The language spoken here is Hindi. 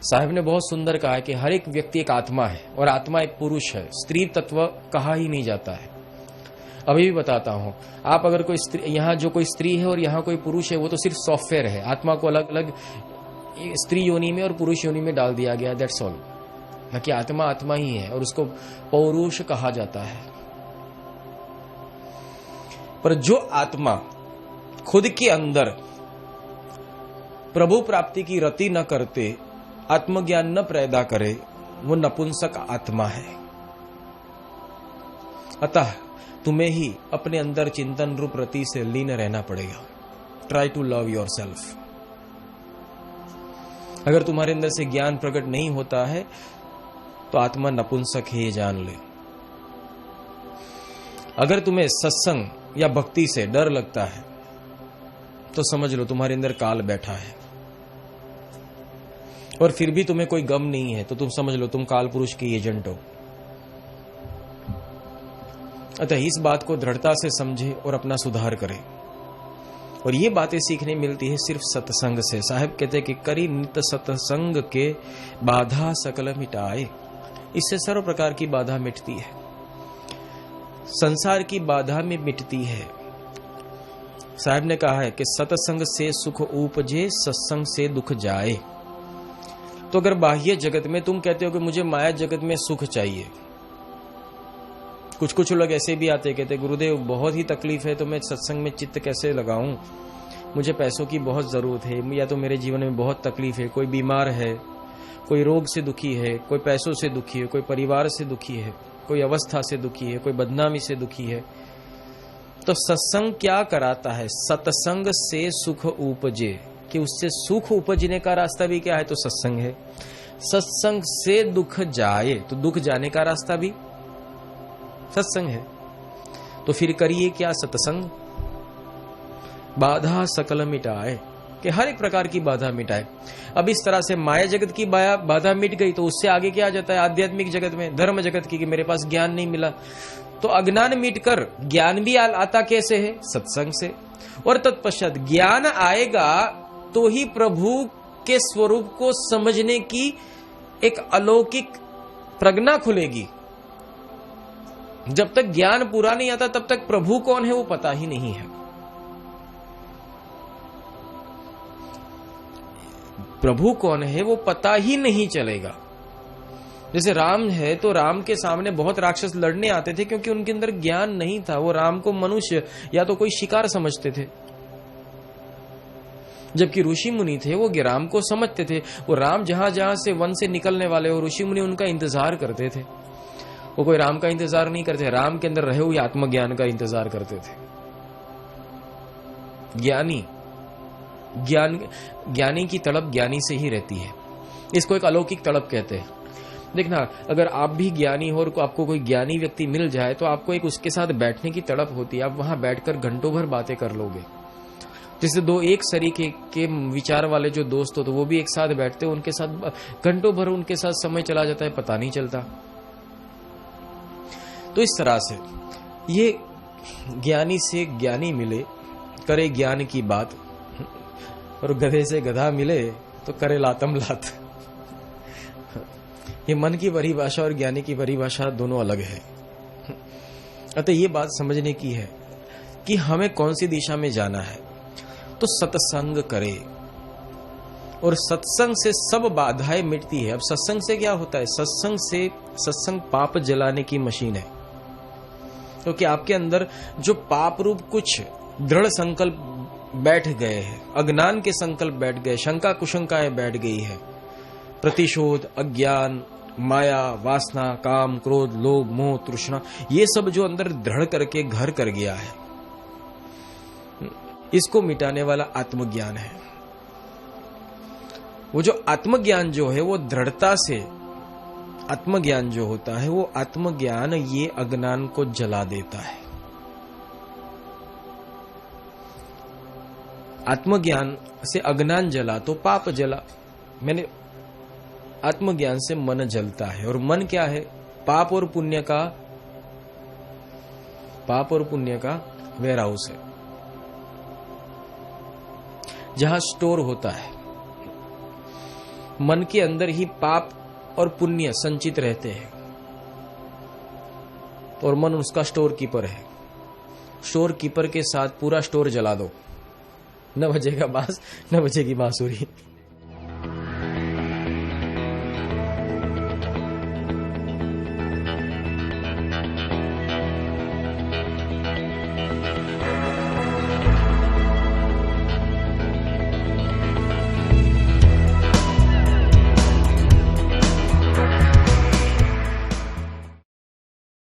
साहब ने बहुत सुंदर कहा है कि हर एक व्यक्ति एक आत्मा है और आत्मा एक पुरुष है, स्त्री तत्व कहा ही नहीं जाता है। अभी भी बताता हूं, आप अगर कोई स्त्री, यहाँ जो कोई स्त्री है और यहाँ कोई पुरुष है, वो तो सिर्फ सॉफ्टवेयर है। आत्मा को अलग अलग स्त्री योनि में और पुरुष योनि में डाल दिया गया, दैट्स ऑल। बाकी आत्मा आत्मा ही है और उसको पौरुष कहा जाता है। पर जो आत्मा खुद के अंदर प्रभु प्राप्ति की रति न करते, आत्मज्ञान न पैदा करे, वो नपुंसक आत्मा है। अतः तुम्हें ही अपने अंदर चिंतन रूप रति से लीन रहना पड़ेगा। Try to love yourself. अगर तुम्हारे अंदर से ज्ञान प्रकट नहीं होता है तो आत्मा नपुंसक है, ये जान ले। अगर तुम्हें सत्संग या भक्ति से डर लगता है तो समझ लो तुम्हारे अंदर काल बैठा है। और फिर भी तुम्हें कोई गम नहीं है तो तुम समझ लो तुम काल पुरुष की एजेंट हो। अतः इस बात को दृढ़ता से समझे और अपना सुधार करे। और ये बातें सीखने मिलती है सिर्फ सत्संग से। साहब कहते हैं कि करी नित सत्संग के बाधा सकल मिटाए। इससे सर्व प्रकार की बाधा मिटती है, संसार की बाधा में मिटती है। साहब ने कहा है कि सत्संग से सुख उपजे, सत्संग से दुख जाए। तो अगर बाह्य जगत में तुम कहते हो कि मुझे माया जगत में सुख चाहिए, कुछ लोग ऐसे भी आते कहते गुरुदेव बहुत ही तकलीफ है तो मैं सत्संग में चित्त कैसे लगाऊं, मुझे पैसों की बहुत जरूरत है, या तो मेरे जीवन में बहुत तकलीफ है, कोई बीमार है, कोई रोग से दुखी है, कोई पैसों से दुखी है, कोई परिवार से दुखी है, कोई अवस्था से दुखी है, कोई बदनामी से दुखी है। तो सत्संग क्या कराता है? सत्संग से सुख उपजे, कि उससे सुख उपजने का रास्ता भी क्या है? तो सत्संग है। सत्संग से दुख जाए, तो दुख जाने का रास्ता भी सत्संग है। तो फिर करिए क्या? सत्संग। बाधा सकल मिटाए, कि हर एक प्रकार की बाधा मिटाए। अब इस तरह से माया जगत की बाधा मिट गई तो उससे आगे क्या आ जाता है? आध्यात्मिक जगत में, धर्म जगत की, कि मेरे पास ज्ञान नहीं मिला। तो अज्ञान मिटकर ज्ञान भी आता कैसे है? सत्संग से। और तत्पश्चात ज्ञान आएगा तो ही प्रभु के स्वरूप को समझने की एक अलौकिक प्रज्ञा खुलेगी। जब तक ज्ञान पूरा नहीं आता तब तक प्रभु कौन है वो पता ही नहीं है। प्रभु कौन है वो पता ही नहीं चलेगा। जैसे राम है तो राम के सामने बहुत राक्षस लड़ने आते थे क्योंकि उनके अंदर ज्ञान नहीं था। वो राम को मनुष्य या तो कोई शिकार समझते थे, जबकि ऋषि मुनि थे वो राम को समझते थे। वो राम जहां जहां से वन से निकलने वाले हो, ऋषि मुनि उनका इंतजार करते थे। वो कोई राम का इंतजार नहीं करते, राम के अंदर रहे हुए आत्मज्ञान का इंतजार करते थे। ज्ञानी की तड़प ज्ञानी से ही रहती है। इसको एक अलौकिक तड़प कहते हैं। देखना, अगर आप भी ज्ञानी हो और आपको कोई ज्ञानी व्यक्ति मिल जाए तो आपको एक उसके साथ बैठने की तड़प होती है। आप वहां बैठकर घंटों भर बातें कर लोगे। जैसे दो एक सरीके के विचार वाले जो दोस्त हो तो वो भी एक साथ बैठते हो, उनके साथ घंटों भर उनके साथ समय चला जाता है, पता नहीं चलता। तो इस तरह से ये ज्ञानी से ज्ञानी मिले, करे ज्ञान की बात, और गधे से गधा मिले तो करे लातम लात। ये मन की परिभाषा और ज्ञानी की परिभाषा दोनों अलग है। अतः ये बात समझने की है कि हमें कौन सी दिशा में जाना है। तो सत्संग करे, और सत्संग से सब बाधाएं मिटती है। अब सत्संग से क्या होता है? सत्संग पाप जलाने की मशीन है। क्योंकि आपके अंदर जो पाप रूप कुछ दृढ़ संकल्प बैठ गए हैं, अज्ञान के संकल्प बैठ गए, शंका कुशंकाएं बैठ गई है, प्रतिशोध, अज्ञान, माया, वासना, काम, क्रोध, लोभ, मोह, तृष्णा, ये सब जो अंदर दृढ़ करके घर कर गया है, इसको मिटाने वाला आत्मज्ञान है। वो जो आत्मज्ञान जो है वो दृढ़ता से, आत्मज्ञान जो होता है वो आत्मज्ञान ये अज्ञान को जला देता है। आत्मज्ञान से अज्ञान जला तो पाप जला। मैंने आत्मज्ञान से मन जलता है, और मन क्या है? पाप और पुण्य का वेयर हाउस है, जहां स्टोर होता है। मन के अंदर ही पाप और पुण्य संचित रहते हैं और मन उसका स्टोर कीपर है। स्टोर कीपर के साथ पूरा स्टोर जला दो, न बजेगा बांस न बजेगी बांसुरी।